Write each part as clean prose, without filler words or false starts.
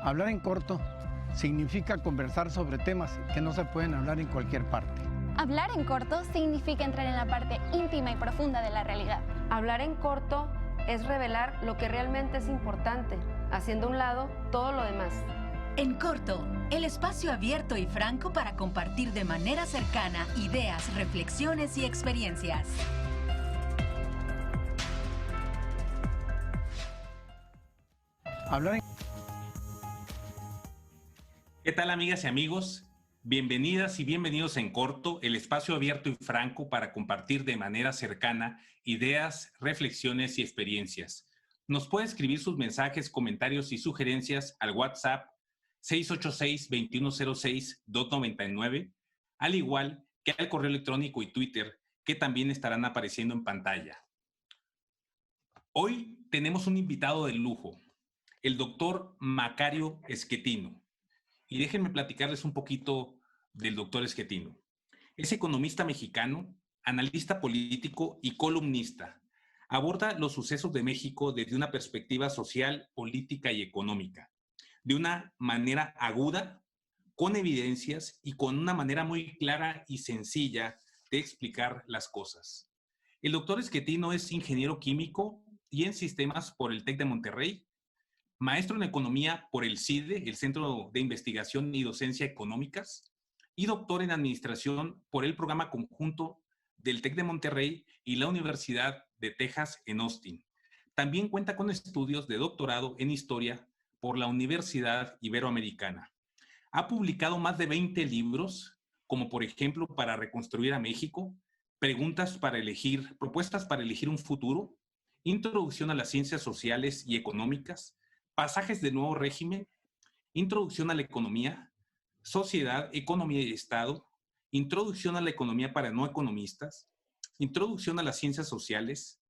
Hablar en corto significa conversar sobre temas que no se pueden hablar en cualquier parte. Hablar en corto significa entrar en la parte íntima y profunda de la realidad. Hablar en corto es revelar lo que realmente es importante, haciendo a un lado todo lo demás. En corto, el espacio abierto y franco para compartir de manera cercana ideas, reflexiones y experiencias. Hablar en... ¿Qué tal, amigas y amigos? Bienvenidas y bienvenidos en corto, el espacio abierto y franco para compartir de manera cercana ideas, reflexiones y experiencias. Nos puede escribir sus mensajes, comentarios y sugerencias al WhatsApp 686-2106-299, al igual que al correo electrónico y Twitter, que también estarán apareciendo en pantalla. Hoy tenemos un invitado de lujo, el doctor Macario Schettino. Y déjenme platicarles un poquito del doctor Schettino. Es economista mexicano, analista político y columnista. Aborda los sucesos de México desde una perspectiva social, política y económica, de una manera aguda, con evidencias y con una manera muy clara y sencilla de explicar las cosas. El doctor Schettino es ingeniero químico y en sistemas por el TEC de Monterrey, maestro en economía por el CIDE, el Centro de Investigación y Docencia Económicas, y doctor en administración por el programa conjunto del TEC de Monterrey y la Universidad de Texas en Austin. También cuenta con estudios de doctorado en historia por la Universidad Iberoamericana. Ha publicado más de 20 libros, como por ejemplo Para reconstruir a México, propuestas para elegir un futuro, Introducción a las ciencias sociales y económicas, Pasajes del nuevo régimen, Introducción a la economía, Sociedad, economía y Estado, Introducción a la economía para no economistas, Introducción a las ciencias sociales,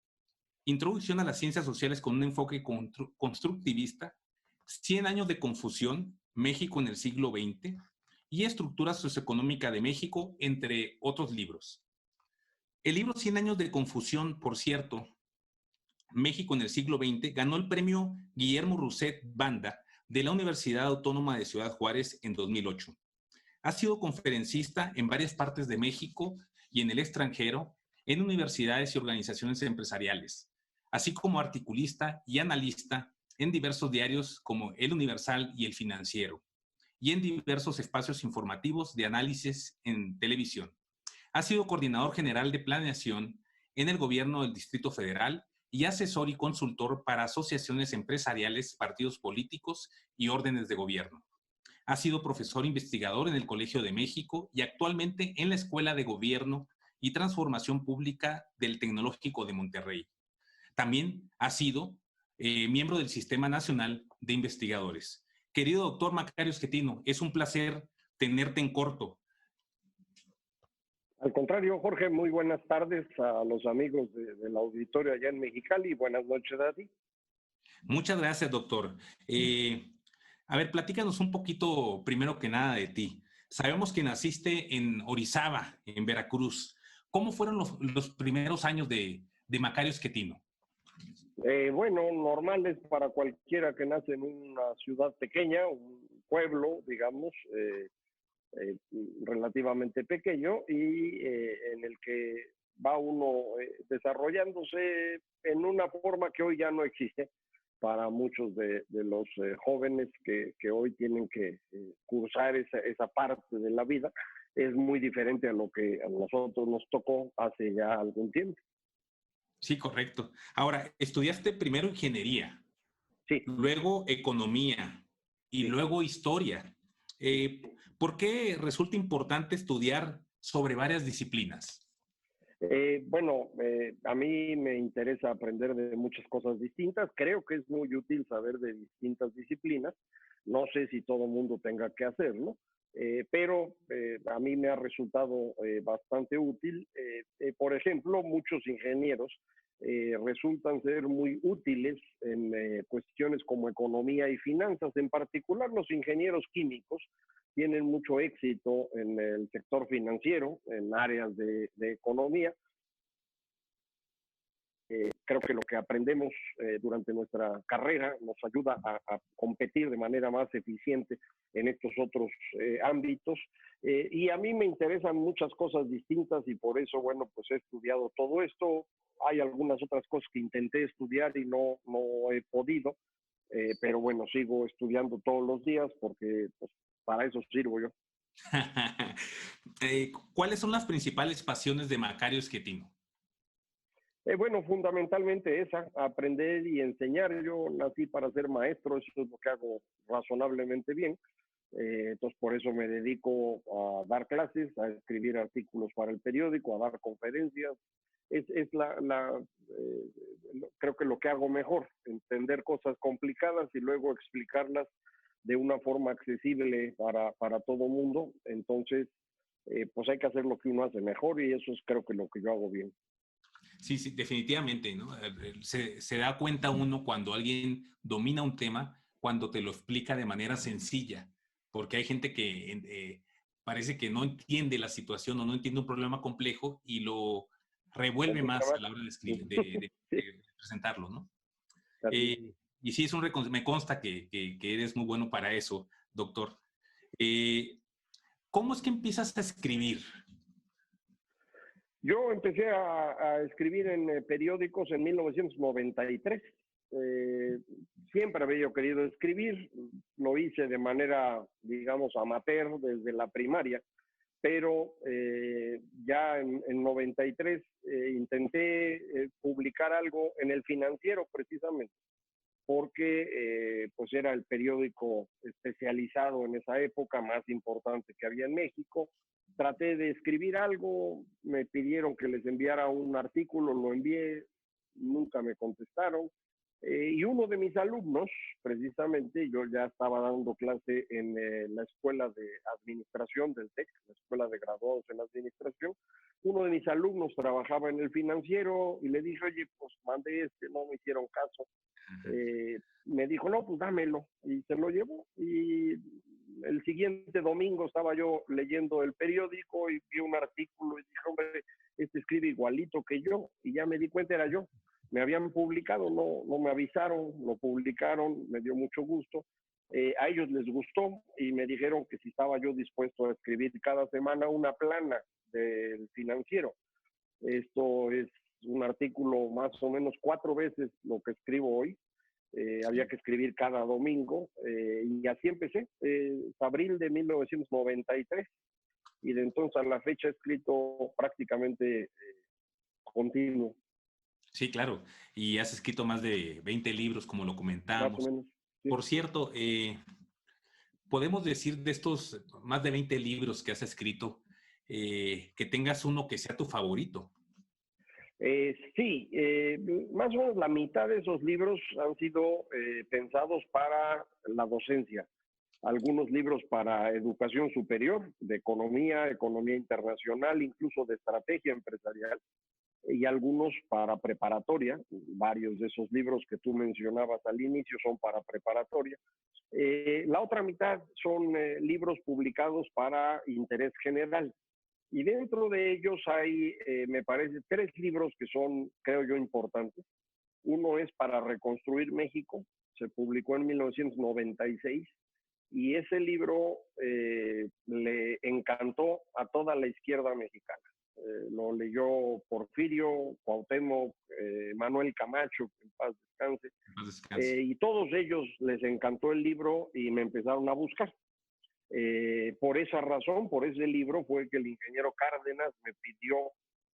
Introducción a las ciencias sociales con un enfoque constructivista, 100 años de confusión, México en el siglo XX y Estructura socioeconómica de México, entre otros libros. El libro 100 años de confusión, por cierto, México en el siglo XX, ganó el premio Guillermo Rousset Banda de la Universidad Autónoma de Ciudad Juárez en 2008. Ha sido conferencista en varias partes de México y en el extranjero, en universidades y organizaciones empresariales, así como articulista y analista en diversos diarios como El Universal y El Financiero, y en diversos espacios informativos de análisis en televisión. Ha sido coordinador general de planeación en el gobierno del Distrito Federal y asesor y consultor para asociaciones empresariales, partidos políticos y órdenes de gobierno. Ha sido profesor investigador en el Colegio de México y actualmente en la Escuela de Gobierno y Transformación Pública del Tecnológico de Monterrey. También ha sido miembro del Sistema Nacional de Investigadores. Querido doctor Macario Schettino, es un placer tenerte en corto. Al contrario, Jorge, muy buenas tardes a los amigos del auditorio allá en Mexicali y buenas noches a ti. Muchas gracias, doctor. A ver, platícanos un poquito, primero que nada, de ti. Sabemos que naciste en Orizaba, en Veracruz. ¿Cómo fueron los primeros años de Macario Schettino? Bueno, normales para cualquiera que nace en una ciudad pequeña, un pueblo, digamos, relativamente pequeño y en el que va uno desarrollándose en una forma que hoy ya no existe para muchos de los jóvenes que hoy tienen que cursar esa parte de la vida. Es muy diferente a lo que a nosotros nos tocó hace ya algún tiempo. Sí, correcto. Ahora, estudiaste primero ingeniería, sí, luego economía y sí, luego historia. ¿Por qué resulta importante estudiar sobre varias disciplinas? Bueno, a mí me interesa aprender de muchas cosas distintas. Creo que es muy útil saber de distintas disciplinas. No sé si todo el mundo tenga que hacerlo, pero a mí me ha resultado bastante útil. Por ejemplo, muchos ingenieros resultan ser muy útiles en cuestiones como economía y finanzas. En particular, los ingenieros químicos tienen mucho éxito en el sector financiero, en áreas de economía. Creo que lo que aprendemos durante nuestra carrera nos ayuda a competir de manera más eficiente en estos otros ámbitos. Y a mí me interesan muchas cosas distintas y por eso, bueno, pues he estudiado todo esto. Hay algunas otras cosas que intenté estudiar y no he podido, pero bueno, sigo estudiando todos los días porque pues, para eso sirvo yo. ¿Cuáles son las principales pasiones de Macario Schettino? Bueno, fundamentalmente esa, aprender y enseñar. Yo nací para ser maestro, eso es lo que hago razonablemente bien. Entonces, por eso me dedico a dar clases, a escribir artículos para el periódico, a dar conferencias. Es creo que lo que hago mejor, entender cosas complicadas y luego explicarlas de una forma accesible para todo mundo. Entonces, pues hay que hacer lo que uno hace mejor y eso es creo que lo que yo hago bien. Sí, sí, definitivamente, ¿no? Se da cuenta uno cuando alguien domina un tema, cuando te lo explica de manera sencilla, porque hay gente que parece que no entiende la situación o no entiende un problema complejo y lo revuelve más a la hora de escribir, de presentarlo, ¿no? Y sí, me consta que eres muy bueno para eso, doctor. ¿Cómo es que empiezas a escribir? Yo empecé a escribir en periódicos en 1993. Siempre había yo querido escribir, lo hice de manera, digamos, amateur desde la primaria, pero ya en 93 intenté publicar algo en El Financiero precisamente, porque pues era el periódico especializado en esa época más importante que había en México. Traté de escribir algo, me pidieron que les enviara un artículo, lo envié, nunca me contestaron. Y uno de mis alumnos, precisamente, yo ya estaba dando clase en la escuela de administración del TEC, la escuela de graduados en administración. Uno de mis alumnos trabajaba en El Financiero y le dije, oye, pues mandé no me hicieron caso. Me dijo, no, pues dámelo. Y se lo llevó. Y el siguiente domingo estaba yo leyendo el periódico y vi un artículo y dije, hombre, este escribe igualito que yo. Y ya me di cuenta, era yo. Me habían publicado, no me avisaron, lo publicaron, me dio mucho gusto. A ellos les gustó y me dijeron que si estaba yo dispuesto a escribir cada semana una plana del Financiero. Esto es un artículo más o menos 4 veces lo que escribo hoy. Había que escribir cada domingo y así empecé. Abril de 1993 y de entonces a la fecha he escrito prácticamente continuo. Sí, claro. Y has escrito más de 20 libros, como lo comentamos. Más o menos, sí. Por cierto, podemos decir de estos más de 20 libros que has escrito, que tengas uno que sea tu favorito. Sí, más o menos la mitad de esos libros han sido pensados para la docencia. Algunos libros para educación superior, de economía internacional, incluso de estrategia empresarial, y algunos para preparatoria. Varios de esos libros que tú mencionabas al inicio son para preparatoria. La otra mitad son libros publicados para interés general. Y dentro de ellos hay, me parece, 3 libros que son, creo yo, importantes. Uno es Para Reconstruir México, se publicó en 1996, y ese libro le encantó a toda la izquierda mexicana. Lo leyó Porfirio, Cuauhtémoc, Manuel Camacho, que en paz descanse. Y todos ellos les encantó el libro y me empezaron a buscar. Por esa razón, por ese libro, fue que el ingeniero Cárdenas me pidió,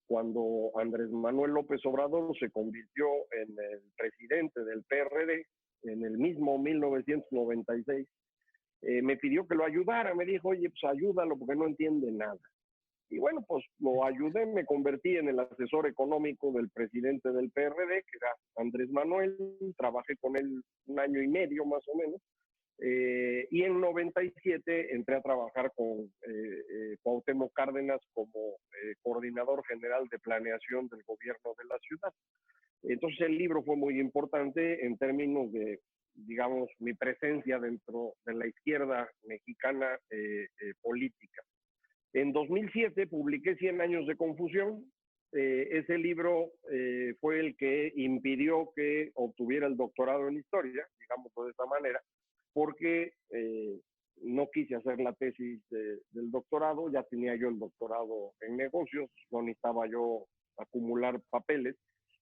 cuando Andrés Manuel López Obrador se convirtió en el presidente del PRD, en el mismo 1996, me pidió que lo ayudara. Me dijo, oye, pues ayúdalo porque no entiende nada. Y bueno, pues lo ayudé, me convertí en el asesor económico del presidente del PRD, que era Andrés Manuel. Trabajé con él 1 año y medio más o menos. Y en 97 entré a trabajar con Cuauhtémoc Cárdenas como coordinador general de planeación del gobierno de la ciudad. Entonces el libro fue muy importante en términos de, digamos, mi presencia dentro de la izquierda mexicana política. En 2007 publiqué 100 años de confusión, ese libro fue el que impidió que obtuviera el doctorado en historia, digámoslo de esa manera, porque no quise hacer la tesis del doctorado, ya tenía yo el doctorado en negocios, no necesitaba yo acumular papeles,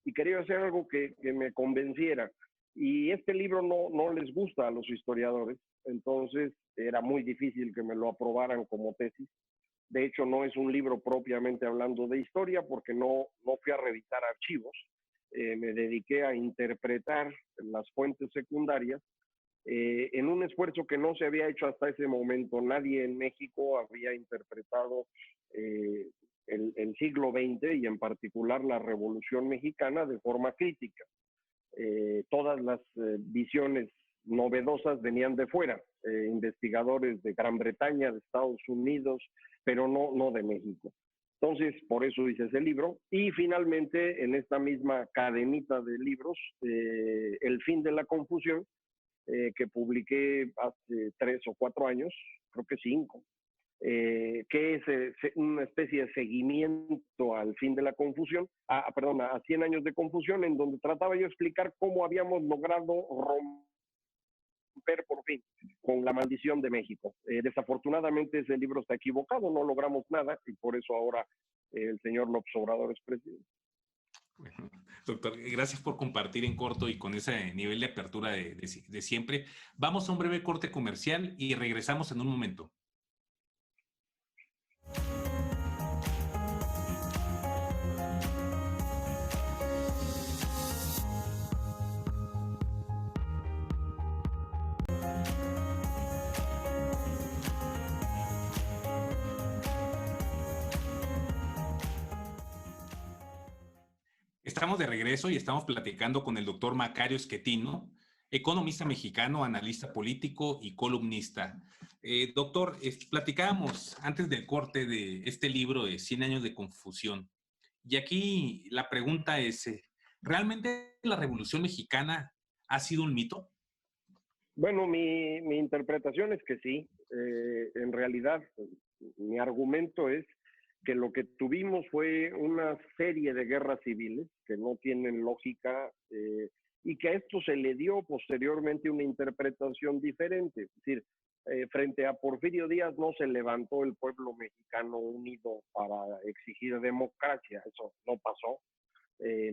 y quería hacer algo que me convenciera. Y este libro no les gusta a los historiadores, entonces era muy difícil que me lo aprobaran como tesis. De hecho, no es un libro propiamente hablando de historia, porque no fui a revisar archivos, me dediqué a interpretar las fuentes secundarias, en un esfuerzo que no se había hecho hasta ese momento. Nadie en México había interpretado el siglo XX y en particular la Revolución Mexicana de forma crítica. Todas las visiones novedosas venían de fuera, investigadores de Gran Bretaña, de Estados Unidos, pero no de México. Entonces, por eso hice ese libro. Y finalmente, en esta misma cadenita de libros, El fin de la confusión, que publiqué hace 3 o 4 años, creo que 5, que es una especie de seguimiento al fin de la confusión, a 100 años de confusión, en donde trataba yo de explicar cómo habíamos logrado romper por fin con la maldición de México. Desafortunadamente ese libro está equivocado, no logramos nada, y por eso ahora el señor López Obrador es presidente. Bueno, doctor, gracias por compartir en corto y con ese nivel de apertura de siempre. Vamos a un breve corte comercial y regresamos en un momento. Estamos de regreso y estamos platicando con el doctor Macario Schettino, economista mexicano, analista político y columnista. Doctor, platicábamos antes del corte de este libro de 100 años de confusión. Y aquí la pregunta es, ¿realmente la Revolución Mexicana ha sido un mito? Bueno, mi interpretación es que sí. En realidad, mi argumento es que lo que tuvimos fue una serie de guerras civiles que no tienen lógica, y que a esto se le dio posteriormente una interpretación diferente. Es decir, frente a Porfirio Díaz no se levantó el pueblo mexicano unido para exigir democracia, eso no pasó.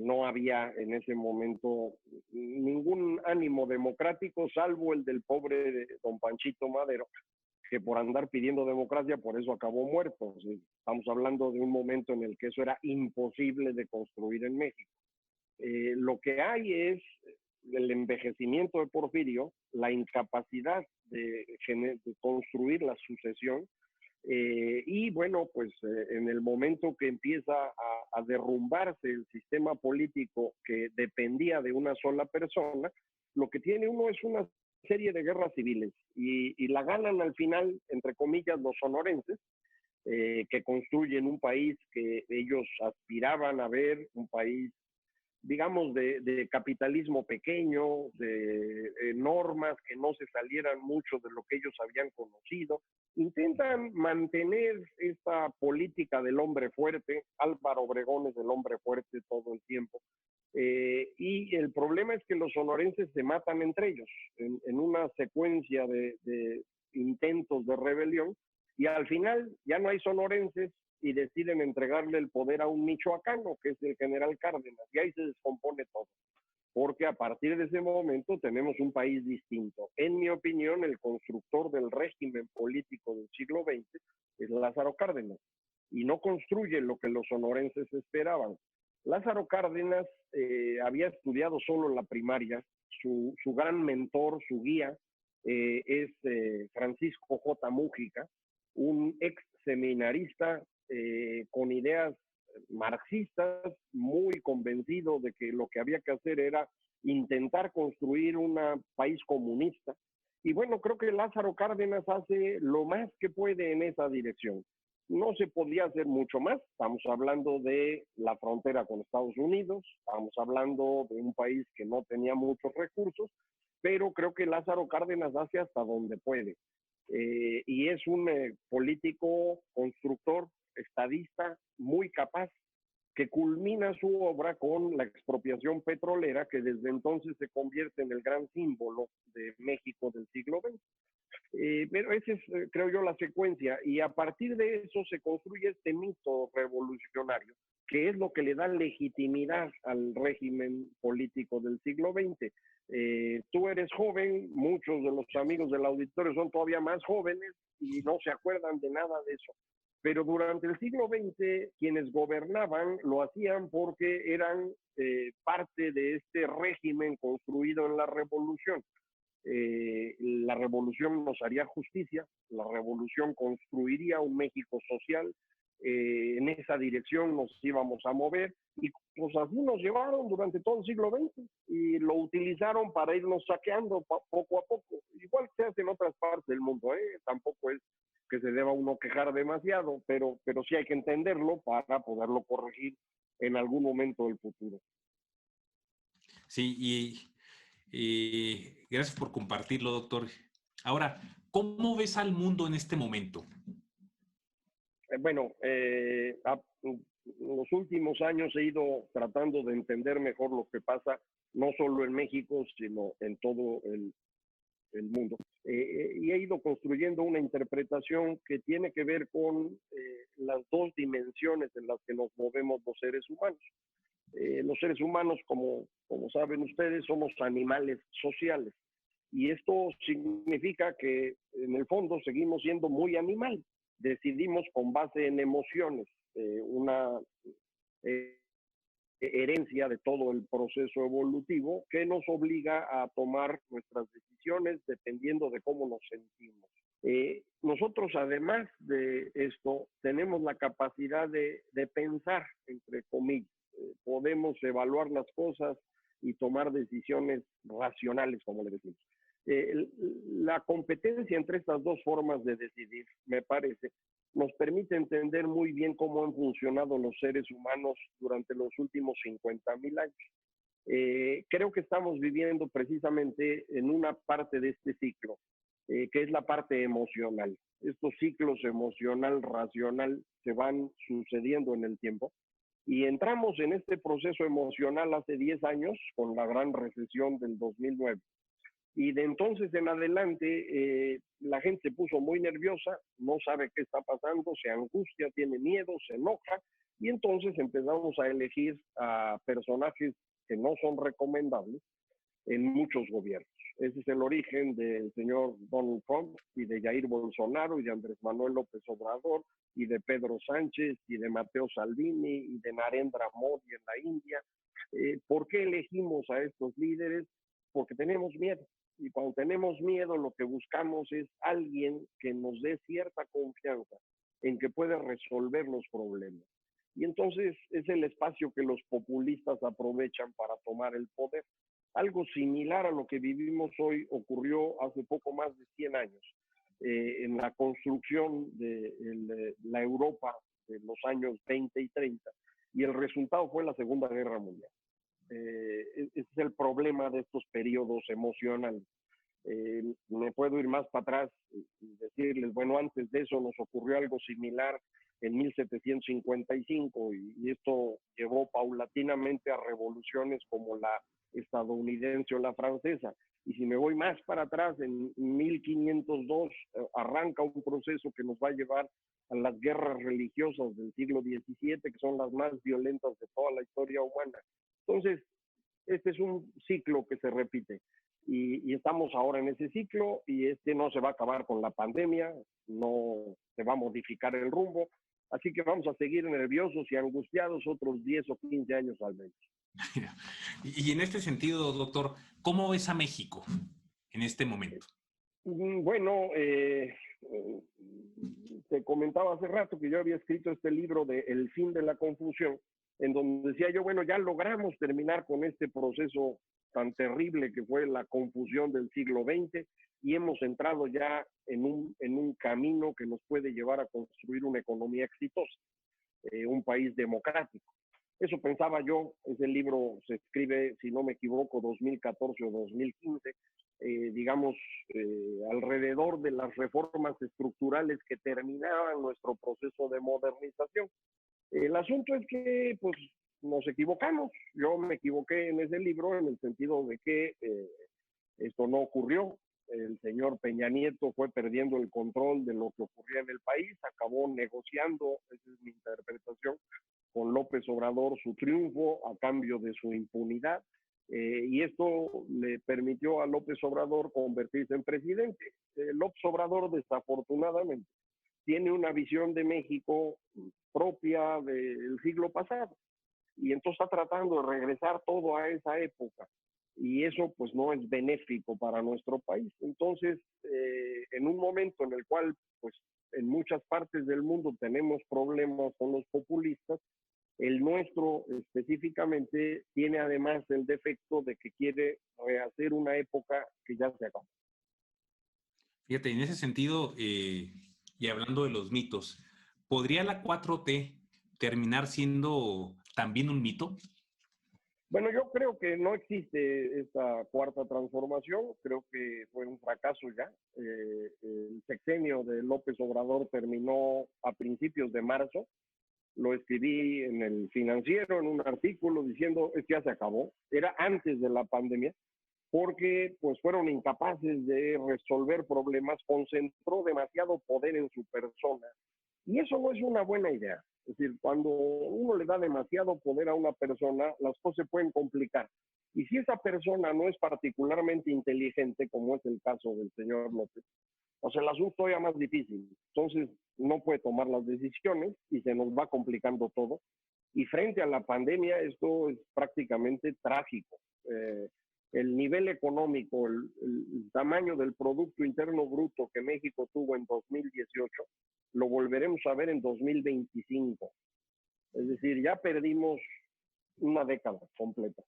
No había en ese momento ningún ánimo democrático, salvo el del pobre don Panchito Madero, que por andar pidiendo democracia, por eso acabó muerto. ¿Sí? Estamos hablando de un momento en el que eso era imposible de construir en México. Lo que hay es el envejecimiento de Porfirio, la incapacidad de construir la sucesión, y bueno, pues en el momento que empieza a derrumbarse el sistema político que dependía de una sola persona, lo que tiene uno es una serie de guerras civiles, y la ganan al final, entre comillas, los sonorenses, que construyen un país que ellos aspiraban a ver, un país, digamos, de capitalismo pequeño, de normas que no se salieran mucho de lo que ellos habían conocido. Intentan mantener esta política del hombre fuerte. Álvaro Obregón es el hombre fuerte todo el tiempo. Y el problema es que los sonorenses se matan entre ellos en una secuencia de intentos de rebelión, y al final ya no hay sonorenses y deciden entregarle el poder a un michoacano, que es el general Cárdenas, y ahí se descompone todo, porque a partir de ese momento tenemos un país distinto. En mi opinión, el constructor del régimen político del siglo XX es Lázaro Cárdenas, y no construye lo que los sonorenses esperaban. Lázaro Cárdenas había estudiado solo la primaria, su gran mentor, su guía, es Francisco J. Mújica, un ex seminarista con ideas marxistas, muy convencido de que lo que había que hacer era intentar construir un país comunista. Y bueno, creo que Lázaro Cárdenas hace lo más que puede en esa dirección. No se podía hacer mucho más. Estamos hablando de la frontera con Estados Unidos, estamos hablando de un país que no tenía muchos recursos, pero creo que Lázaro Cárdenas hace hasta donde puede. Y es un político constructor, estadista, muy capaz, que culmina su obra con la expropiación petrolera, que desde entonces se convierte en el gran símbolo de México del siglo XX. Pero esa es, creo yo, la secuencia, y a partir de eso se construye este mito revolucionario, que es lo que le da legitimidad al régimen político del siglo XX. Tú eres joven, muchos de los amigos del auditorio son todavía más jóvenes y no se acuerdan de nada de eso. Pero durante el siglo XX, quienes gobernaban lo hacían porque eran parte de este régimen construido en la revolución. La revolución nos haría justicia, la revolución construiría un México social, en esa dirección nos íbamos a mover, y pues así nos llevaron durante todo el siglo XX y lo utilizaron para irnos saqueando poco a poco, igual que se hace en otras partes del mundo, tampoco es que se deba uno quejar demasiado, pero sí hay que entenderlo para poderlo corregir en algún momento del futuro. Sí, y gracias por compartirlo, doctor. Ahora, ¿cómo ves al mundo en este momento? Bueno, en los últimos años he ido tratando de entender mejor lo que pasa, no solo en México, sino en todo el mundo. Y he ido construyendo una interpretación que tiene que ver con las dos dimensiones en las que nos movemos los seres humanos. Los seres humanos, como saben ustedes, somos animales sociales. Y esto significa que en el fondo seguimos siendo muy animal. Decidimos con base en emociones, una herencia de todo el proceso evolutivo que nos obliga a tomar nuestras decisiones dependiendo de cómo nos sentimos. Nosotros, además de esto, tenemos la capacidad de pensar, entre comillas. Podemos evaluar las cosas y tomar decisiones racionales, como le decimos. La competencia entre estas dos formas de decidir, me parece, nos permite entender muy bien cómo han funcionado los seres humanos durante los últimos 50,000 años. Creo que estamos viviendo precisamente en una parte de este ciclo, que es la parte emocional. Estos ciclos emocional, racional, se van sucediendo en el tiempo. Y entramos en este proceso emocional hace 10 años, con la gran recesión del 2009. Y de entonces en adelante la gente se puso muy nerviosa, no sabe qué está pasando, se angustia, tiene miedo, se enoja, y entonces empezamos a elegir a personajes que no son recomendables en muchos gobiernos. Ese es el origen del señor Donald Trump y de Jair Bolsonaro y de Andrés Manuel López Obrador y de Pedro Sánchez y de Matteo Salvini y de Narendra Modi en la India. ¿Por qué elegimos a estos líderes? Porque tenemos miedo. Y cuando tenemos miedo, lo que buscamos es alguien que nos dé cierta confianza en que puede resolver los problemas. Y entonces es el espacio que los populistas aprovechan para tomar el poder. Algo similar a lo que vivimos hoy ocurrió hace poco más de 100 años, en la construcción de la Europa de los años 20 y 30, y el resultado fue la Segunda Guerra Mundial. Ese es el problema de estos periodos emocionales. Me puedo ir más para atrás y decirles, bueno, antes de eso nos ocurrió algo similar en 1755 y esto llevó paulatinamente a revoluciones como la estadounidense o la francesa. Y si me voy más para atrás, en 1502 arranca un proceso que nos va a llevar a las guerras religiosas del siglo XVII, que son las más violentas de toda la historia humana. Entonces, este es un ciclo que se repite y estamos ahora en ese ciclo y este no se va a acabar con la pandemia, no se va a modificar el rumbo, así que vamos a seguir nerviosos y angustiados otros 10 o 15 años al menos. Y en este sentido, doctor, ¿cómo ves a México en este momento? Bueno, te comentaba hace rato que yo había escrito este libro de El fin de la confusión, en donde decía yo, bueno, ya logramos terminar con este proceso tan terrible que fue la confusión del siglo XX y hemos entrado ya en un camino que nos puede llevar a construir una economía exitosa, un país democrático. Eso pensaba yo. Ese libro se escribe, si no me equivoco, 2014 o 2015, digamos, alrededor de las reformas estructurales que terminaban nuestro proceso de modernización. El asunto es que, pues, nos equivocamos. Yo me equivoqué en ese libro en el sentido de que esto no ocurrió. El señor Peña Nieto fue perdiendo el control de lo que ocurría en el país, acabó negociando, esa es mi interpretación, con López Obrador su triunfo a cambio de su impunidad, y esto le permitió a López Obrador convertirse en presidente. López Obrador, desafortunadamente, tiene una visión de México propia del siglo pasado, y entonces está tratando de regresar todo a esa época, y eso pues no es benéfico para nuestro país. Entonces, en un momento en el cual pues en muchas partes del mundo tenemos problemas con los populistas, el nuestro específicamente tiene además el defecto de que quiere rehacer una época que ya se acabó. Fíjate, en ese sentido, y hablando de los mitos, ¿podría la 4T terminar siendo también un mito? Bueno, yo creo que no existe esta cuarta transformación, creo que fue un fracaso ya. El sexenio de López Obrador terminó a principios de marzo, lo escribí en el Financiero, en un artículo diciendo es que ya se acabó, era antes de la pandemia, porque pues fueron incapaces de resolver problemas, concentró demasiado poder en su persona, y eso no es una buena idea. Es decir, cuando uno le da demasiado poder a una persona, las cosas se pueden complicar. Y si esa persona no es particularmente inteligente, como es el caso del señor López, pues el asunto todavía más difícil. Entonces, no puede tomar las decisiones y se nos va complicando todo. Y frente a la pandemia, esto es prácticamente trágico. El nivel económico, el tamaño del Producto Interno Bruto que México tuvo en 2018, lo volveremos a ver en 2025. Es decir, ya perdimos una década completa.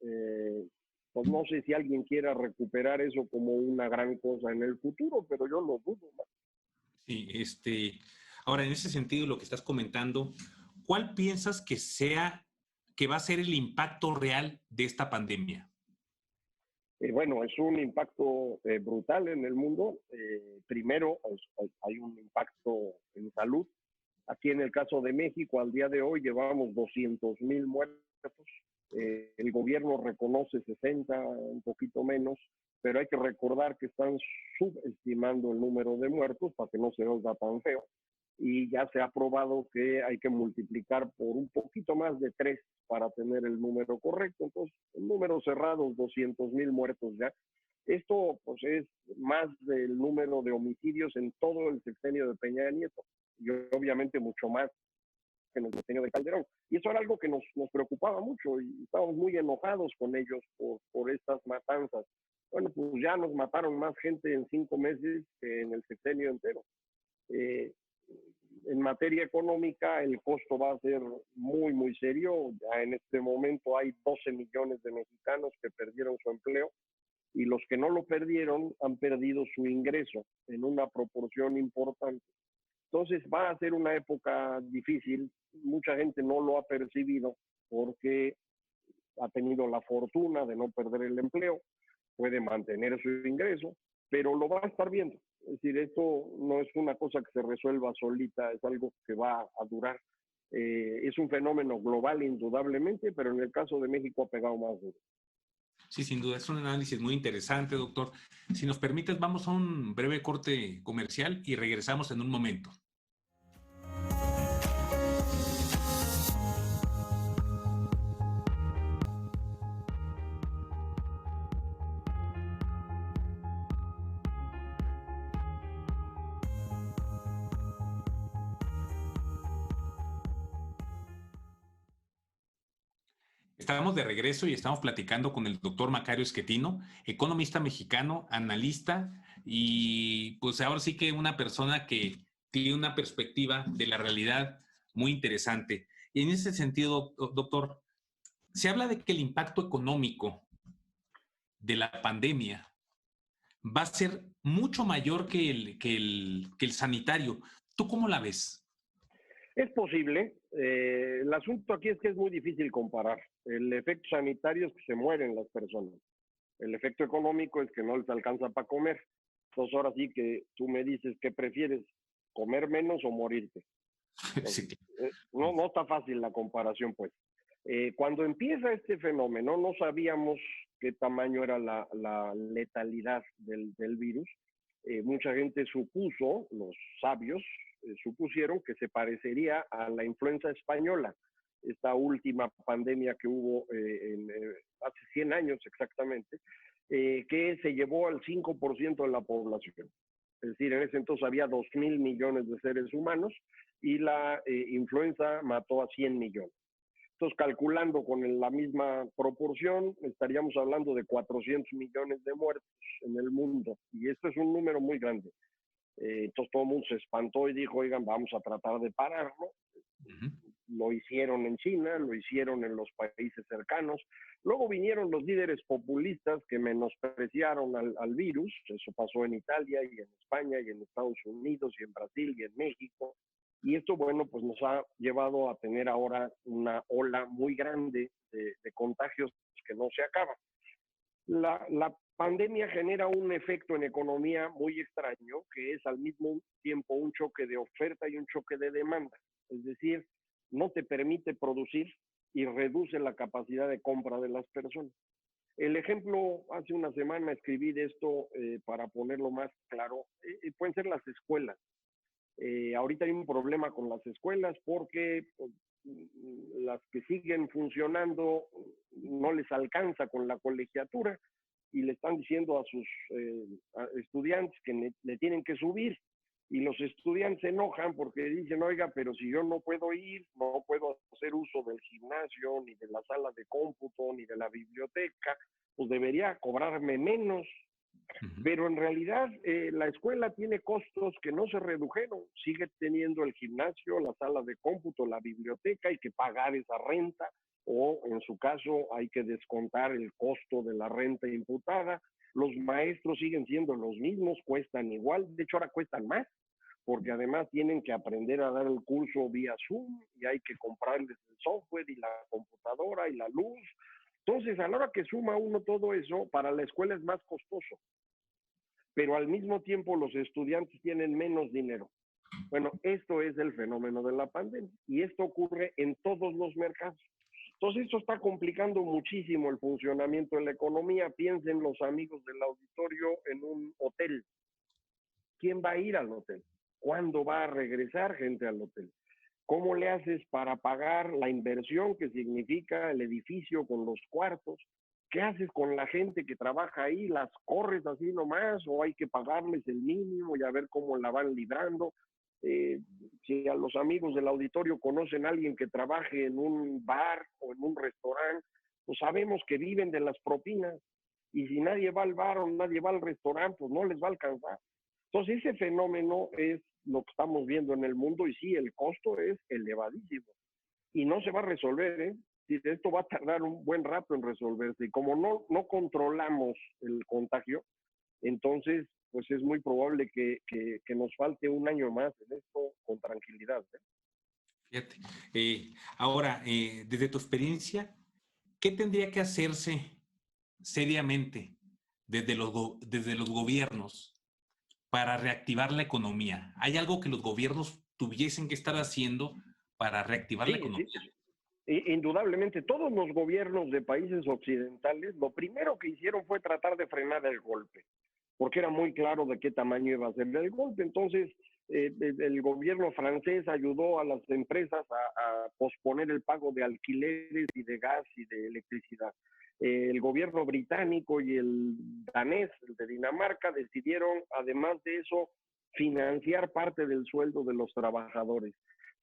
Pues no sé si alguien quiera recuperar eso como una gran cosa en el futuro, pero yo lo dudo. Sí, ahora, en ese sentido, lo que estás comentando, ¿cuál piensas que va a ser el impacto real de esta pandemia? Bueno, es un impacto brutal en el mundo. Primero, hay un impacto en salud. Aquí en el caso de México, al día de hoy llevamos 200,000 muertos. El gobierno reconoce 60, un poquito menos, pero hay que recordar que están subestimando el número de muertos para que no se oiga tan feo. Y ya se ha probado que hay que multiplicar por un poquito más de 3 para tener el número correcto. Entonces, el número cerrado, 200,000 muertos ya. Esto pues es más del número de homicidios en todo el sexenio de Peña Nieto, y obviamente mucho más que en el sexenio de Calderón. Y eso era algo que nos preocupaba mucho y estábamos muy enojados con ellos por estas matanzas. Bueno, pues ya nos mataron más gente en 5 meses que en el sexenio entero. En materia económica, el costo va a ser muy, muy serio. Ya en este momento hay 12 millones de mexicanos que perdieron su empleo, y los que no lo perdieron han perdido su ingreso en una proporción importante. Entonces va a ser una época difícil. Mucha gente no lo ha percibido porque ha tenido la fortuna de no perder el empleo, puede mantener su ingreso, pero lo va a estar viendo. Es decir, esto no es una cosa que se resuelva solita, es algo que va a durar. Es un fenómeno global indudablemente, pero en el caso de México ha pegado más duro. Sí, sin duda, es un análisis muy interesante, doctor. Si nos permites, vamos a un breve corte comercial y regresamos en un momento. Estamos de regreso y estamos platicando con el doctor Macario Schettino, economista mexicano, analista y pues ahora sí que una persona que tiene una perspectiva de la realidad muy interesante. Y en ese sentido, doctor, se habla de que el impacto económico de la pandemia va a ser mucho mayor que el sanitario. ¿Tú cómo la ves? Es posible. El asunto aquí es que es muy difícil comparar. El efecto sanitario es que se mueren las personas. El efecto económico es que no les alcanza para comer. Entonces ahora sí que tú me dices, ¿qué prefieres? ¿Comer menos o morirte? Sí. No está fácil la comparación, pues. Cuando empieza este fenómeno, no sabíamos qué tamaño era la letalidad del virus. Mucha gente supuso, los sabios supusieron que se parecería a la influenza española, esta última pandemia que hubo hace 100 años exactamente, que se llevó al 5% de la población. Es decir, en ese entonces había 2.000 millones de seres humanos y la influenza mató a 100 millones. Entonces, calculando con la misma proporción, estaríamos hablando de 400 millones de muertos en el mundo. Y esto es un número muy grande. Entonces, todo el mundo se espantó y dijo, oigan, vamos a tratar de pararlo. Lo hicieron en China, lo hicieron en los países cercanos. Luego vinieron los líderes populistas que menospreciaron al virus. Eso pasó en Italia y en España y en Estados Unidos y en Brasil y en México. Y esto, bueno, pues nos ha llevado a tener ahora una ola muy grande de contagios que no se acaba. La pandemia genera un efecto en economía muy extraño, que es al mismo tiempo un choque de oferta y un choque de demanda. Es decir, no te permite producir y reduce la capacidad de compra de las personas. El ejemplo, hace una semana escribí de esto para ponerlo más claro, pueden ser las escuelas. Ahorita hay un problema con las escuelas porque pues, las que siguen funcionando no les alcanza con la colegiatura y le están diciendo a sus estudiantes que le tienen que subir. Y los estudiantes se enojan porque dicen, oiga, pero si yo no puedo ir, no puedo hacer uso del gimnasio, ni de la sala de cómputo, ni de la biblioteca, pues debería cobrarme menos. Pero en realidad la escuela tiene costos que no se redujeron. Sigue teniendo el gimnasio, la sala de cómputo, la biblioteca, hay que pagar esa renta o en su caso hay que descontar el costo de la renta imputada. Los maestros siguen siendo los mismos, cuestan igual, de hecho ahora cuestan más, porque además tienen que aprender a dar el curso vía Zoom y hay que comprarles el software y la computadora y la luz. Entonces, a la hora que suma uno todo eso, para la escuela es más costoso, pero al mismo tiempo los estudiantes tienen menos dinero. Bueno, esto es el fenómeno de la pandemia y esto ocurre en todos los mercados. Entonces, esto está complicando muchísimo el funcionamiento de la economía. Piensen los amigos del auditorio en un hotel. ¿Quién va a ir al hotel? ¿Cuándo va a regresar gente al hotel? ¿Cómo le haces para pagar la inversión que significa el edificio con los cuartos? ¿Qué haces con la gente que trabaja ahí? ¿Las corres así nomás o hay que pagarles el mínimo y a ver cómo la van librando? Si a los amigos del auditorio conocen a alguien que trabaje en un bar o en un restaurante, pues sabemos que viven de las propinas y si nadie va al bar o nadie va al restaurante, pues no les va a alcanzar. Entonces ese fenómeno es lo que estamos viendo en el mundo y sí, el costo es elevadísimo y no se va a resolver, ¿eh? Esto va a tardar un buen rato en resolverse y como no controlamos el contagio, entonces pues es muy probable que nos falte un año más en esto con tranquilidad, ¿eh? Fíjate. Ahora, desde tu experiencia, ¿qué tendría que hacerse seriamente desde los gobiernos para reactivar la economía? ¿Hay algo que los gobiernos tuviesen que estar haciendo para reactivar la economía? Sí. Indudablemente, todos los gobiernos de países occidentales, lo primero que hicieron fue tratar de frenar el golpe, porque era muy claro de qué tamaño iba a ser el golpe. Entonces, el gobierno francés ayudó a las empresas a posponer el pago de alquileres y de gas y de electricidad. El gobierno británico y el danés, el de Dinamarca, decidieron, además de eso, financiar parte del sueldo de los trabajadores.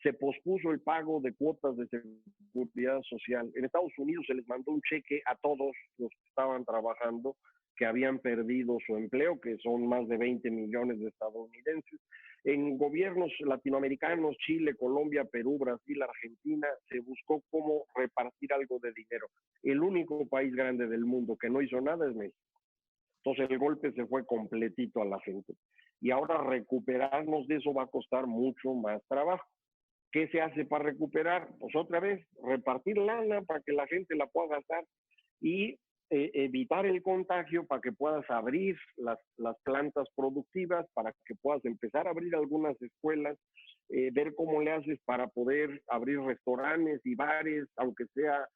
Se pospuso el pago de cuotas de seguridad social. En Estados Unidos se les mandó un cheque a todos los que estaban trabajando que habían perdido su empleo, que son más de 20 millones de estadounidenses. En gobiernos latinoamericanos, Chile, Colombia, Perú, Brasil, Argentina, se buscó cómo repartir algo de dinero. El único país grande del mundo que no hizo nada es México. Entonces el golpe se fue completito a la gente. Y ahora recuperarnos de eso va a costar mucho más trabajo. ¿Qué se hace para recuperar? Pues otra vez, repartir lana para que la gente la pueda gastar y evitar el contagio para que puedas abrir las plantas productivas, para que puedas empezar a abrir algunas escuelas, ver cómo le haces para poder abrir restaurantes y bares, aunque sea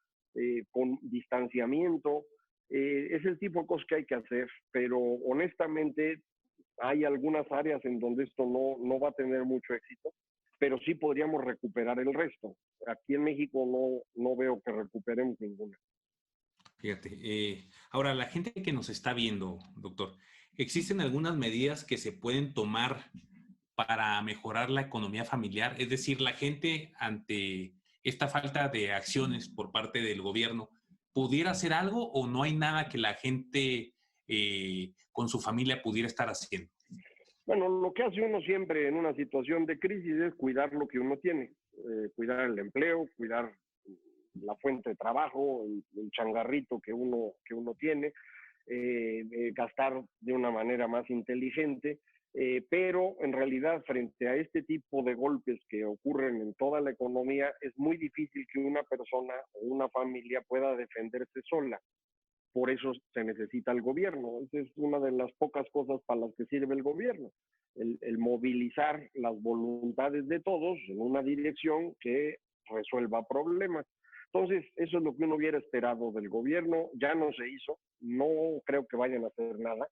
con distanciamiento. Es el tipo de cosas que hay que hacer, pero honestamente hay algunas áreas en donde esto no va a tener mucho éxito, pero sí podríamos recuperar el resto. Aquí en México no veo que recuperemos ninguna. Fíjate, ahora la gente que nos está viendo, doctor, ¿existen algunas medidas que se pueden tomar para mejorar la economía familiar? Es decir, la gente ante esta falta de acciones por parte del gobierno, ¿pudiera hacer algo o no hay nada que la gente con su familia pudiera estar haciendo? Bueno, lo que hace uno siempre en una situación de crisis es cuidar lo que uno tiene, cuidar el empleo, cuidar la fuente de trabajo, el changarrito que uno tiene, gastar de una manera más inteligente, pero en realidad frente a este tipo de golpes que ocurren en toda la economía, es muy difícil que una persona o una familia pueda defenderse sola. Por eso se necesita el gobierno. Esa es una de las pocas cosas para las que sirve el gobierno, el movilizar las voluntades de todos en una dirección que resuelva problemas. Entonces, eso es lo que uno hubiera esperado del gobierno, ya no se hizo, no creo que vayan a hacer nada.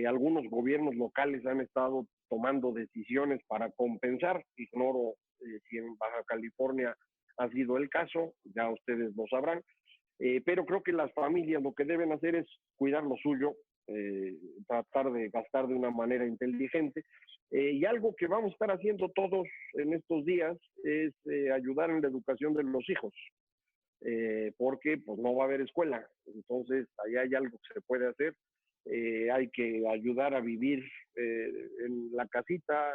Algunos gobiernos locales han estado tomando decisiones para compensar, ignoro si en Baja California ha sido el caso, ya ustedes lo sabrán, pero creo que las familias lo que deben hacer es cuidar lo suyo, tratar de gastar de una manera inteligente, y algo que vamos a estar haciendo todos en estos días es ayudar en la educación de los hijos. Porque pues no va a haber escuela, entonces ahí hay algo que se puede hacer, hay que ayudar a vivir en la casita.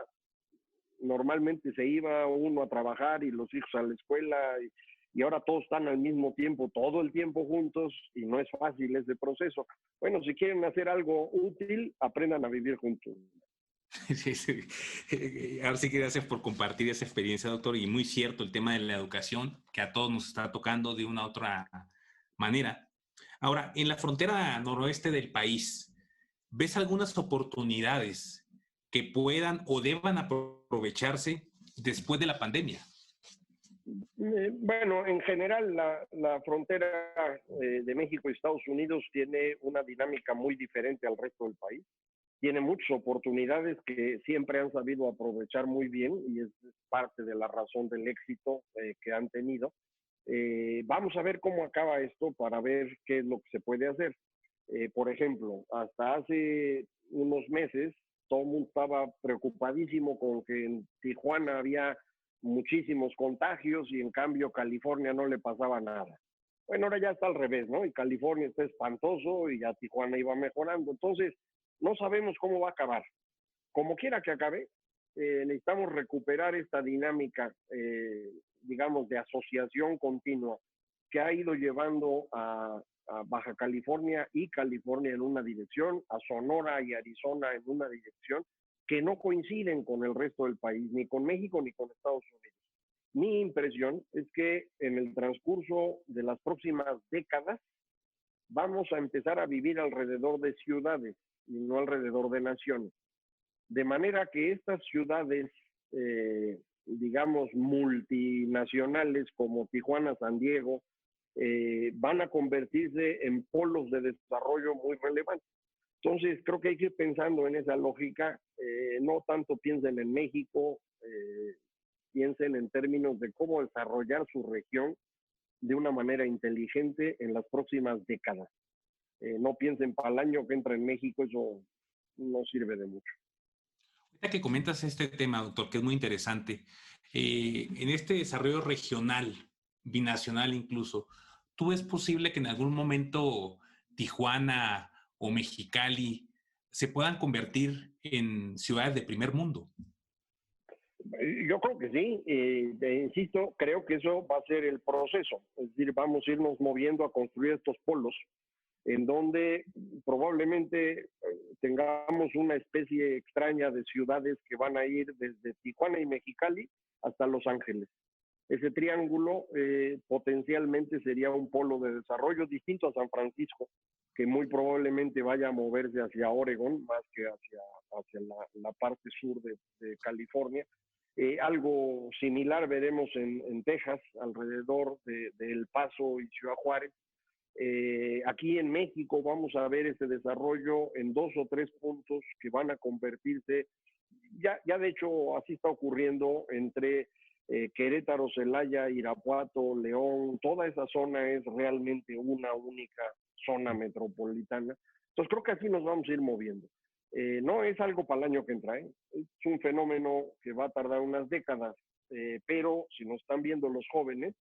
Normalmente se iba uno a trabajar y los hijos a la escuela y ahora todos están al mismo tiempo, todo el tiempo juntos y no es fácil ese proceso. Bueno, si quieren hacer algo útil, aprendan a vivir juntos. Sí, sí. Ahora sí que gracias por compartir esa experiencia, doctor, y muy cierto el tema de la educación, que a todos nos está tocando de una u otra manera. Ahora, en la frontera noroeste del país, ¿ves algunas oportunidades que puedan o deban aprovecharse después de la pandemia? Bueno, en general la frontera de México y Estados Unidos tiene una dinámica muy diferente al resto del país. Tiene muchas oportunidades que siempre han sabido aprovechar muy bien y es parte de la razón del éxito que han tenido. Vamos a ver cómo acaba esto para ver qué es lo que se puede hacer. Por ejemplo, hasta hace unos meses todo el mundo estaba preocupadísimo con que en Tijuana había muchísimos contagios y en cambio California no le pasaba nada. Bueno, ahora ya está al revés, ¿no? Y California está espantoso y ya Tijuana iba mejorando. Entonces, no sabemos cómo va a acabar. Como quiera que acabe, necesitamos recuperar esta dinámica, digamos, de asociación continua que ha ido llevando a Baja California y California en una dirección, a Sonora y Arizona en una dirección, que no coinciden con el resto del país, ni con México ni con Estados Unidos. Mi impresión es que en el transcurso de las próximas décadas vamos a empezar a vivir alrededor de ciudades y no alrededor de naciones. De manera que estas ciudades, digamos, multinacionales como Tijuana, San Diego, van a convertirse en polos de desarrollo muy relevantes. Entonces, creo que hay que ir pensando en esa lógica, no tanto piensen en México, piensen en términos de cómo desarrollar su región de una manera inteligente en las próximas décadas. No piensen para el año que entra en México, eso no sirve de mucho. Ya que comentas este tema, doctor, que es muy interesante, en este desarrollo regional, binacional incluso, ¿tú ves posible que en algún momento Tijuana o Mexicali se puedan convertir en ciudades de primer mundo? Yo creo que sí, insisto, creo que eso va a ser el proceso, es decir, vamos a irnos moviendo a construir estos polos en donde probablemente tengamos una especie extraña de ciudades que van a ir desde Tijuana y Mexicali hasta Los Ángeles. Ese triángulo potencialmente sería un polo de desarrollo distinto a San Francisco, que muy probablemente vaya a moverse hacia Oregon más que hacia la parte sur de California. Algo similar veremos en Texas, alrededor de El Paso y Ciudad Juárez. Aquí en México vamos a ver ese desarrollo en 2 o 3 puntos que van a convertirse, ya de hecho así está ocurriendo entre Querétaro, Celaya, Irapuato, León. Toda esa zona es realmente una única zona metropolitana. Entonces creo que así nos vamos a ir moviendo. No es algo para el año que entra, es un fenómeno que va a tardar unas décadas, pero si nos están viendo los jóvenes,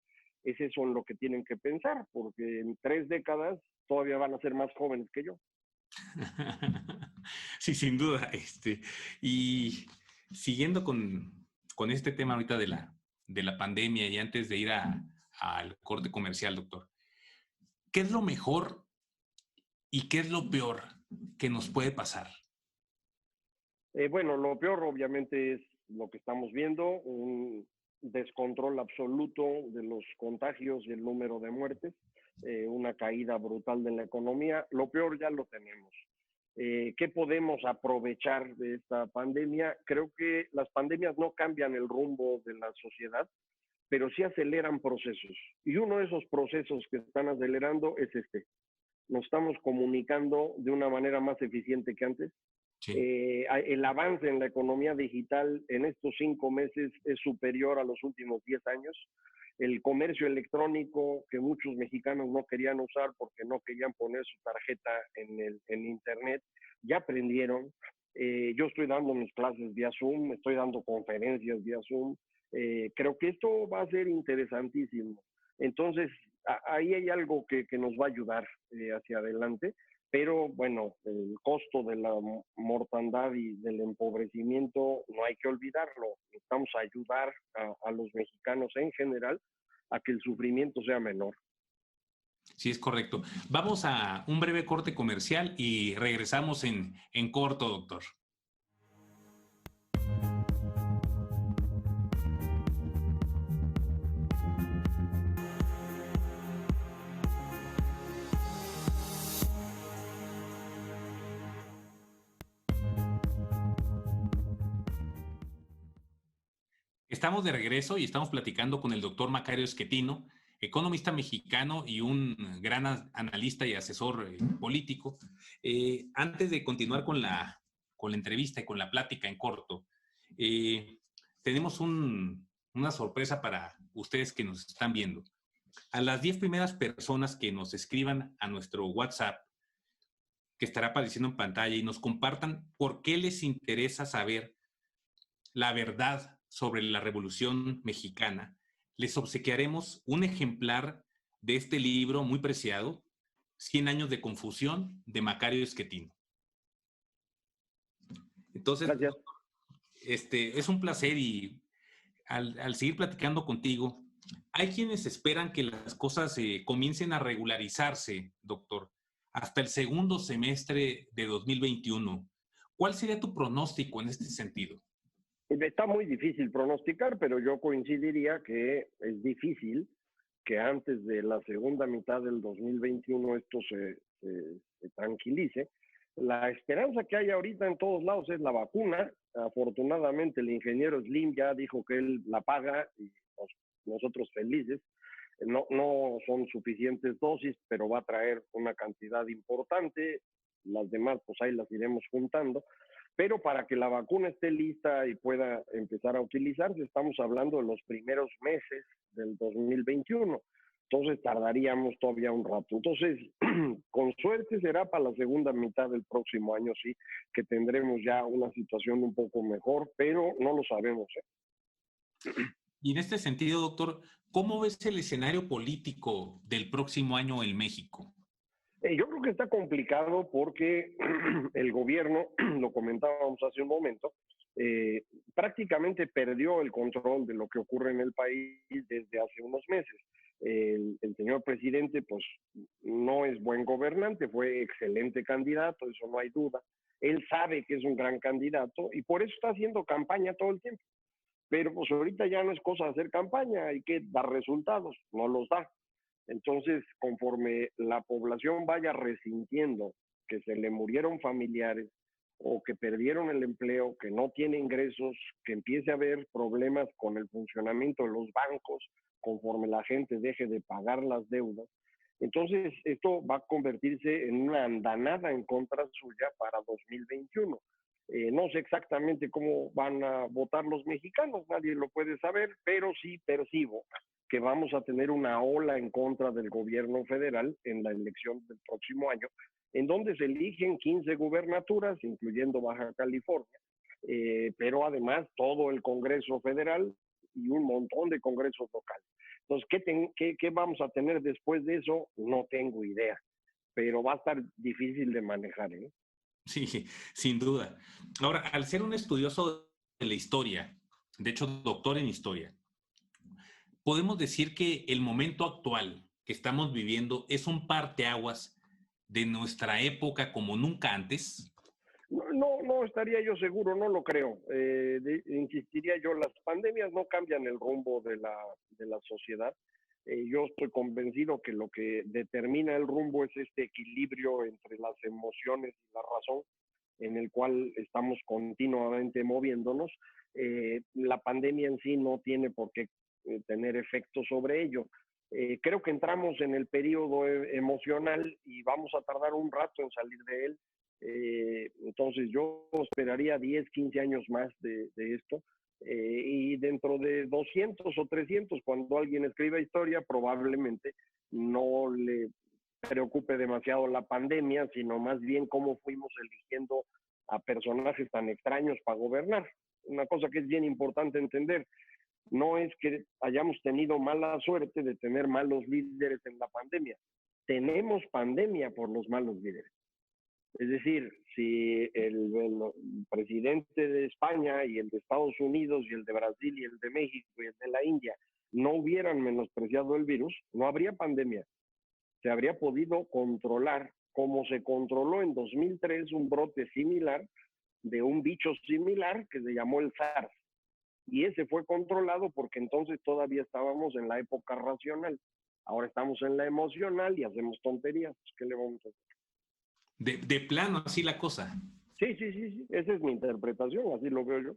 es eso en lo que tienen que pensar, porque en 3 décadas todavía van a ser más jóvenes que yo. Sí, sin duda. Y siguiendo con este tema ahorita de la pandemia y antes de ir al corte comercial, doctor, ¿qué es lo mejor y qué es lo peor que nos puede pasar? Bueno, lo peor obviamente es lo que estamos viendo, un descontrol absoluto de los contagios y el número de muertes, una caída brutal de la economía. Lo peor ya lo tenemos. ¿Qué podemos aprovechar de esta pandemia? Creo que las pandemias no cambian el rumbo de la sociedad, pero sí aceleran procesos. Y uno de esos procesos que están acelerando es nos estamos comunicando de una manera más eficiente que antes. Sí. El avance en la economía digital en estos 5 meses es superior a los últimos 10 años. El comercio electrónico que muchos mexicanos no querían usar porque no querían poner su tarjeta en internet, ya aprendieron. Yo estoy dando mis clases vía Zoom, estoy dando conferencias vía Zoom. Creo que esto va a ser interesantísimo. Entonces, ahí hay algo que nos va a ayudar hacia adelante. Pero bueno, el costo de la mortandad y del empobrecimiento no hay que olvidarlo. Necesitamos ayudar a los mexicanos en general a que el sufrimiento sea menor. Sí, es correcto. Vamos a un breve corte comercial y regresamos en corto, doctor. Estamos de regreso y estamos platicando con el doctor Macario Schettino, economista mexicano y un gran analista y asesor político. Antes de continuar con la entrevista y con la plática en corto, tenemos una sorpresa para ustedes que nos están viendo. A las 10 primeras personas que nos escriban a nuestro WhatsApp, que estará apareciendo en pantalla, y nos compartan por qué les interesa saber la verdad sobre la Revolución Mexicana, les obsequiaremos un ejemplar de este libro muy preciado, 100 años de confusión, de Macario Schettino. Entonces, gracias. Es un placer, y al seguir platicando contigo, hay quienes esperan que las cosas comiencen a regularizarse, doctor, hasta el segundo semestre de 2021. ¿Cuál sería tu pronóstico en este sentido? Está muy difícil pronosticar, pero yo coincidiría que es difícil que antes de la segunda mitad del 2021 esto se tranquilice. La esperanza que hay ahorita en todos lados es la vacuna. Afortunadamente el ingeniero Slim ya dijo que él la paga y nosotros felices. No son suficientes dosis, pero va a traer una cantidad importante. Las demás, pues ahí las iremos juntando. Pero para que la vacuna esté lista y pueda empezar a utilizarse, estamos hablando de los primeros meses del 2021. Entonces tardaríamos todavía un rato. Entonces, con suerte será para la segunda mitad del próximo año, sí, que tendremos ya una situación un poco mejor, pero no lo sabemos. Y en este sentido, doctor, ¿cómo ves el escenario político del próximo año en México? Yo creo que está complicado porque el gobierno, lo comentábamos hace un momento, prácticamente perdió el control de lo que ocurre en el país desde hace unos meses. El señor presidente, pues, no es buen gobernante, fue excelente candidato, eso no hay duda. Él sabe que es un gran candidato y por eso está haciendo campaña todo el tiempo. Pero pues ahorita ya no es cosa de hacer campaña, hay que dar resultados, no los da. Entonces, conforme la población vaya resintiendo que se le murieron familiares o que perdieron el empleo, que no tiene ingresos, que empiece a haber problemas con el funcionamiento de los bancos, conforme la gente deje de pagar las deudas, entonces esto va a convertirse en una andanada en contra suya para 2021. No sé exactamente cómo van a votar los mexicanos, nadie lo puede saber, pero sí percibo que vamos a tener una ola en contra del gobierno federal en la elección del próximo año, en donde se eligen 15 gubernaturas, incluyendo Baja California, pero además todo el Congreso Federal y un montón de congresos locales. Entonces, ¿qué vamos a tener después de eso? No tengo idea, pero va a estar difícil de manejar, ¿eh? Sí, sin duda. Ahora, al ser un estudioso de la historia, de hecho, doctor en historia, podemos decir que el momento actual que estamos viviendo es un parteaguas de nuestra época como nunca antes. No estaría yo seguro, no lo creo. Insistiría yo, las pandemias no cambian el rumbo de la sociedad. Yo estoy convencido que lo que determina el rumbo es este equilibrio entre las emociones y la razón, en el cual estamos continuamente moviéndonos. La pandemia en sí no tiene por qué tener efecto sobre ello. Creo que entramos en el periodo emocional y vamos a tardar un rato en salir de él. Entonces yo esperaría 10, 15 años más de esto, y dentro de 200 o 300, cuando alguien escriba historia, probablemente no le preocupe demasiado la pandemia, sino más bien cómo fuimos eligiendo a personajes tan extraños para gobernar. Una cosa que es bien importante entender, no es que hayamos tenido mala suerte de tener malos líderes en la pandemia, tenemos pandemia por los malos líderes. Es decir, si el presidente de España y el de Estados Unidos y el de Brasil y el de México y el de la India no hubieran menospreciado el virus, no habría pandemia. Se habría podido controlar, como se controló en 2003 un brote similar de un bicho similar que se llamó el SARS. Y ese fue controlado porque entonces todavía estábamos en la época racional. Ahora estamos en la emocional y hacemos tonterías. ¿Qué le vamos a hacer? De plano, así la cosa. Sí. Esa es mi interpretación, así lo veo yo.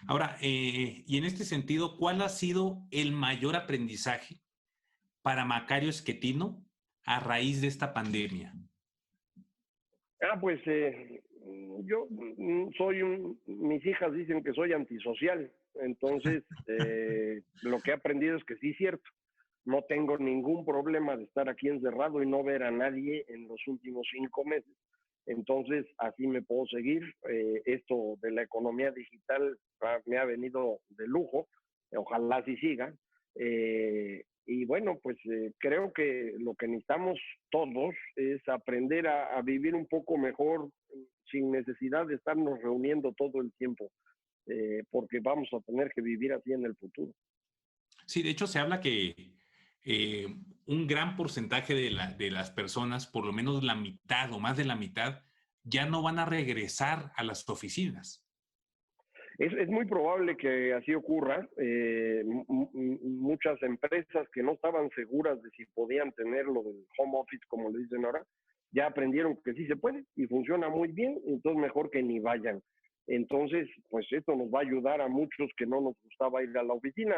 Ahora, y en este sentido, ¿cuál ha sido el mayor aprendizaje para Macario Schettino a raíz de esta pandemia? Pues yo mis hijas dicen que soy antisocial, entonces lo que he aprendido es que sí es cierto. No tengo ningún problema de estar aquí encerrado y no ver a nadie en los últimos 5 meses. Entonces, así me puedo seguir. Esto de la economía digital me ha venido de lujo. Ojalá así siga. Y bueno, pues creo que lo que necesitamos todos es aprender a vivir un poco mejor sin necesidad de estarnos reuniendo todo el tiempo, porque vamos a tener que vivir así en el futuro. Sí, de hecho se habla que un gran porcentaje de las personas, por lo menos la mitad o más de la mitad, ya no van a regresar a las oficinas. Es muy probable que así ocurra. Muchas empresas que no estaban seguras de si podían tener lo del home office, como le dicen ahora, ya aprendieron que sí se puede y funciona muy bien, entonces mejor que ni vayan. Entonces, pues esto nos va a ayudar a muchos que no nos gustaba ir a la oficina.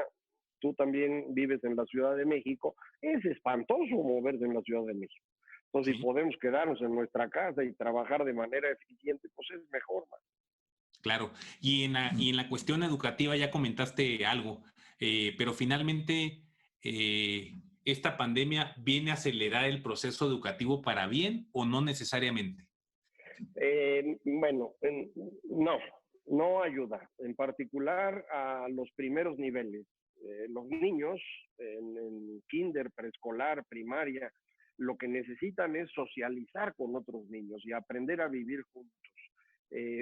Tú también vives en la Ciudad de México. Es espantoso moverse en la Ciudad de México. Entonces, Sí. si podemos quedarnos en nuestra casa y trabajar de manera eficiente, pues es mejor, man. Claro. Y en la cuestión educativa ya comentaste algo, pero finalmente esta pandemia viene a acelerar el proceso educativo para bien o no necesariamente. Bueno, no ayuda, en particular a los primeros niveles. Los niños en kinder, preescolar, primaria, lo que necesitan es socializar con otros niños y aprender a vivir juntos.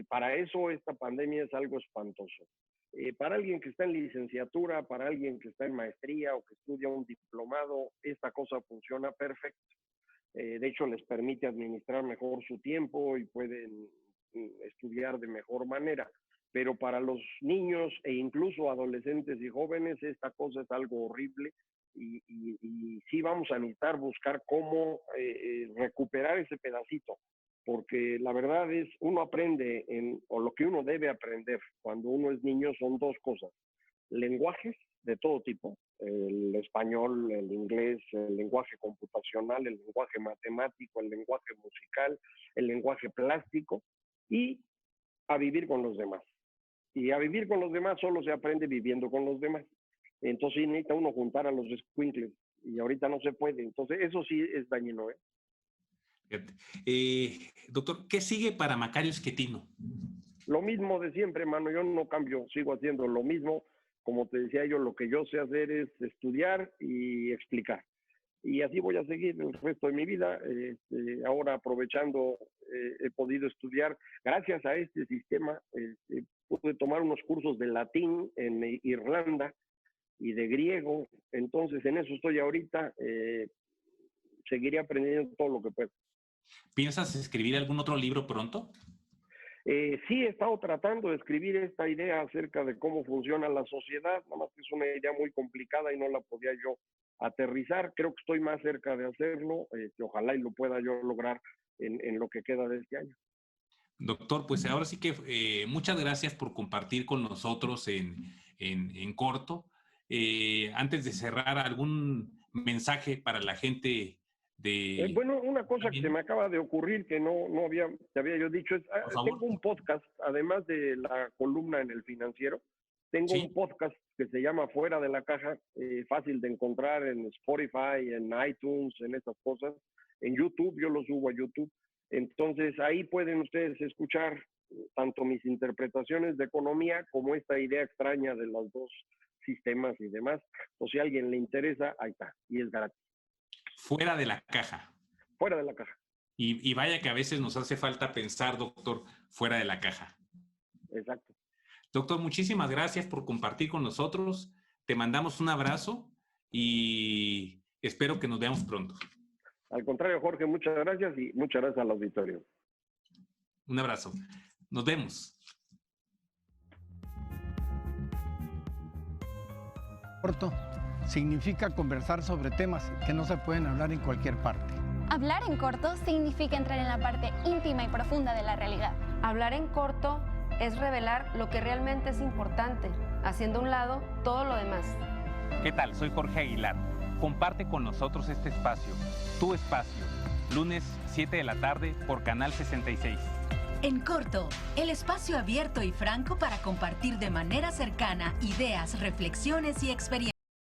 Para eso esta pandemia es algo espantoso. Para alguien que está en licenciatura, para alguien que está en maestría o que estudia un diplomado, esta cosa funciona perfecto. De hecho, les permite administrar mejor su tiempo y pueden estudiar de mejor manera. Pero para los niños e incluso adolescentes y jóvenes, esta cosa es algo horrible y sí vamos a necesitar buscar cómo recuperar ese pedacito, porque la verdad es, uno aprende, o lo que uno debe aprender cuando uno es niño son dos cosas: lenguajes de todo tipo, el español, el inglés, el lenguaje computacional, el lenguaje matemático, el lenguaje musical, el lenguaje plástico, y a vivir con los demás. Y a vivir con los demás solo se aprende viviendo con los demás. Entonces sí necesita uno juntar a los escuincles, y ahorita no se puede. Entonces eso sí es dañino, Doctor, ¿qué sigue para Macario Schettino? Lo mismo de siempre, mano, yo no cambio, sigo haciendo lo mismo. Como te decía yo, lo que yo sé hacer es estudiar y explicar. Y así voy a seguir el resto de mi vida. Ahora aprovechando, he podido estudiar, gracias a este sistema, pude tomar unos cursos de latín en Irlanda y de griego. Entonces en eso estoy ahorita. Seguiré aprendiendo todo lo que puedo. ¿Piensas escribir algún otro libro pronto? Sí, he estado tratando de escribir esta idea acerca de cómo funciona la sociedad, nada más que es una idea muy complicada y no la podía yo aterrizar. Creo que estoy más cerca de hacerlo, ojalá y lo pueda yo lograr en lo que queda de este año. Doctor, pues ahora sí que muchas gracias por compartir con nosotros en corto. Antes de cerrar, ¿algún mensaje para la gente de... bueno, una cosa que se me acaba de ocurrir que no te había yo dicho es, tengo un podcast, además de la columna en El Financiero, tengo un podcast que se llama Fuera de la Caja, fácil de encontrar en Spotify, en iTunes, en esas cosas, en YouTube, yo lo subo a YouTube. Entonces ahí pueden ustedes escuchar tanto mis interpretaciones de economía como esta idea extraña de los dos sistemas y demás. O si a alguien le interesa, ahí está, y es gratis. Fuera de la caja. Fuera de la caja. Y vaya que a veces nos hace falta pensar, doctor, fuera de la caja. Exacto. Doctor, muchísimas gracias por compartir con nosotros. Te mandamos un abrazo y espero que nos veamos pronto. Al contrario, Jorge, muchas gracias y muchas gracias al auditorio. Un abrazo. Nos vemos. Corto significa conversar sobre temas que no se pueden hablar en cualquier parte. Hablar en corto significa entrar en la parte íntima y profunda de la realidad. Hablar en corto es revelar lo que realmente es importante, haciendo a un lado todo lo demás. ¿Qué tal? Soy Jorge Aguilar. Comparte con nosotros este espacio, tu espacio, lunes 7 de la tarde por Canal 66. En corto, el espacio abierto y franco para compartir de manera cercana ideas, reflexiones y experiencias.